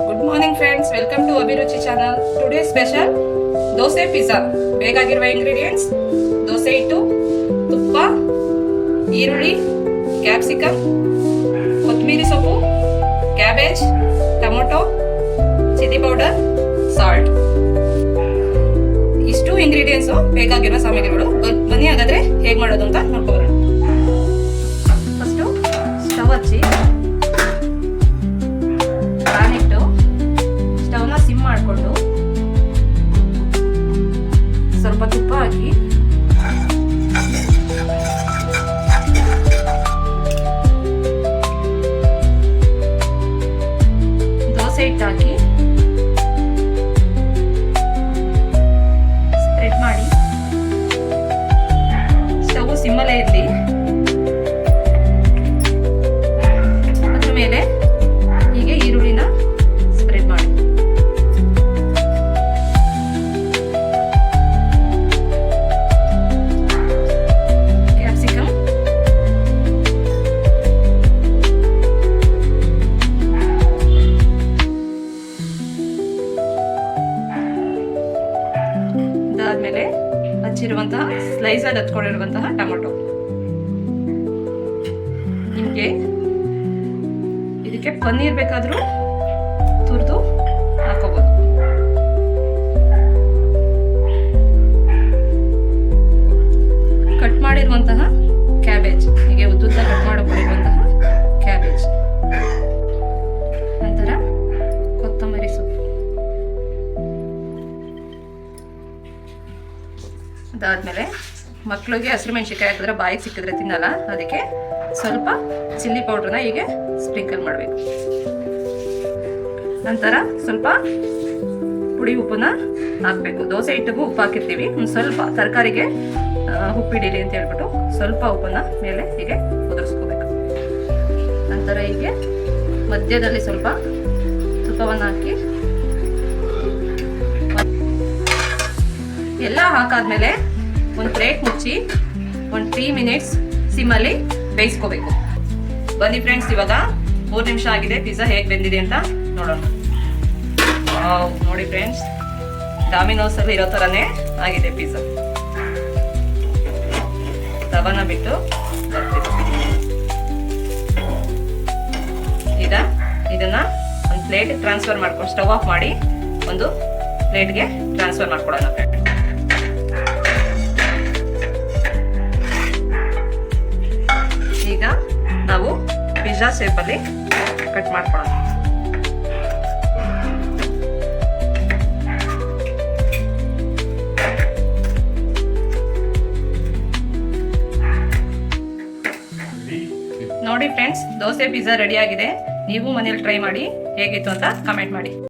Good morning friends, welcome to Abhiruchi channel. Today special dosa pizza. ಬೇಕಾಗಿರುವ ingredients: dosa ಹಿಟ್ಟು, ತುಪ್ಪ, ಈರುಳ್ಳಿ, ಕ್ಯಾಪ್ಸಿಕಮ್, ಕೊತ್ತಂಬರಿ ಸೊಪ್ಪು, cabbage, tomato, chilli powder, salt. ಇಷ್ಟು ಇಂಗ್ರೀಡಿಯೆಂಟ್ಸ್ ಬೇಕಾಗಿರುವ ಸಾಮಗ್ರಿಗಳು. ಬನ್ನಿ ಹಾಗಾದ್ರೆ ಹೇಗೆ ಮಾಡೋದು ಅಂತ ನೋಡ್ಕೊಳ್ಳೋಣ. ಫಸ್ಟು ಸ್ಟವ್ ಹಚ್ಚಿ ಪ್ಯಾನ್ ಇಟ್ಟು ಸ್ಟವ್ನ ಸಿಮ್ ಮಾಡಿಕೊಂಡು ಸ್ವಲ್ಪ ತುಪ್ಪ ಹಾಕಿ ದೋಸೆ ಹಿಟ್ಟು ಹಾಕಿ ಸ್ಪ್ರೆಡ್ ಮಾಡಿ ಸ್ಟವ್ ಸಿಮ್ಮಲ್ಲೇ ಇರಲಿ. ಅದ್ರ ಮೇಲೆ ಹೀಗೆ ಈರುಳ್ಳಿನ ಸ್ಪ್ರೆಡ್ ಮಾಡಿ ಕ್ಯಾಪ್ಸಿಕಮ್, ಅದಾದ್ಮೇಲೆ ಹಚ್ಚಿರುವಂತಹ ಸ್ಲೈಸ್ ಅಲ್ಲಿ ಹಚ್ಕೊಂಡಿರುವಂತಹ ಟೊಮೊಟೊ. ನಿಮಗೆ ಇದಕ್ಕೆ ಪನ್ನೀರ್ ಬೇಕಾದ್ರೂ ತುರಿದು ಹಾಕೋಬಹುದು. ಕಟ್ ಮಾಡಿರುವಂತಹ ಕ್ಯಾಬೇಜ್, ಹೀಗೆ ಉದ್ದುದ್ದ ಕಟ್ ಮಾಡಿಕೊಂಡಿರುವಂತಹ ಕ್ಯಾಬೇಜ್. ನಂತರ ಕೊತ್ತಂಬರಿ ಸೊಪ್ಪು. ಅದಾದ್ಮೇಲೆ ಮಕ್ಕಳಿಗೆ ಹಸಿರು ಮೆಣಸಿನ್ಕಾಯಿ ಹಾಕಿದ್ರೆ ಬಾಯಿಗೆ ಸಿಕ್ಕಿದ್ರೆ ತಿನ್ನಲ್ಲ, ಅದಕ್ಕೆ ಸ್ವಲ್ಪ ಚಿಲ್ಲಿ ಪೌಡ್ರನ್ನ ಹೀಗೆ ಸ್ಪ್ರಿಂಕಲ್ ಮಾಡಬೇಕು. ನಂತರ ಸ್ವಲ್ಪ ಪುಡಿ ಉಪ್ಪನ್ನ ಹಾಕಬೇಕು. ದೋಸೆ ಹಿಟ್ಟಿಗೂ ಉಪ್ಪು ಹಾಕಿರ್ತೀವಿ, ಒಂದು ಸ್ವಲ್ಪ ತರಕಾರಿಗೆ ಉಪ್ಪಿಡೀರಿ ಅಂತ ಹೇಳ್ಬಿಟ್ಟು ಸ್ವಲ್ಪ ಉಪ್ಪನ್ನ ಮೇಲೆ ಹೀಗೆ ಉದುರಿಸ್ಕೋಬೇಕು. ನಂತರ ಹೀಗೆ ಮಧ್ಯದಲ್ಲಿ ಸ್ವಲ್ಪ ತುಪ್ಪವನ್ನು ಹಾಕಿ ಎಲ್ಲ ಹಾಕಾದ್ಮೇಲೆ ಒಂದು ಪ್ಲೇಟ್ ಮುಚ್ಚಿ ಒಂದು 3 ಮಿನಿಟ್ಸ್ ಸಿಮ್ಮಲ್ಲಿ ಬೇಯಿಸ್ಕೋಬೇಕು. ಬನ್ನಿ ಫ್ರೆಂಡ್ಸ್, ಇವಾಗ 3 ನಿಮಿಷ ಆಗಿದೆ. ಪಿಜ್ಜಾ ಹೇಗೆ ಬೆಂದಿದೆ ಅಂತ ನೋಡೋಣ. ನೋಡಿ ಫ್ರೆಂಡ್ಸ್, ಡಾಮಿನೋಸ್ ಅಲ್ಲಿ ಇರೋ ಥರನೇ ಆಗಿದೆ ಪಿಜ್ಜಾ. ತವನ ಬಿಟ್ಟು ಇದನ್ನ ಒಂದು ಪ್ಲೇಟ್ ಟ್ರಾನ್ಸ್ಫರ್ ಮಾಡ್ಕೊಂಡು ಸ್ಟವ್ ಆಫ್ ಮಾಡಿ ಒಂದು ಪ್ಲೇಟ್ಗೆ ಟ್ರಾನ್ಸ್ಫರ್ ಮಾಡ್ಕೊಡೋಣ ಫ್ರೆಂಡ್. ಈಗ ನಾವು ಪಿಜ್ಜಾ ಶೇಪಲ್ಲಿ ಕಟ್ ಮಾಡ್ಕೊಳ್ಳೋಣ. ನೋಡಿ ಫ್ರೆಂಡ್ಸ್, ದೋಸೆ ಪಿಜ್ಜಾ ರೆಡಿ ಆಗಿದೆ. ನೀವು ಮನೇಲಿ ಟ್ರೈ ಮಾಡಿ ಹೇಗಿತ್ತು ಅಂತ ಕಮೆಂಟ್ ಮಾಡಿ.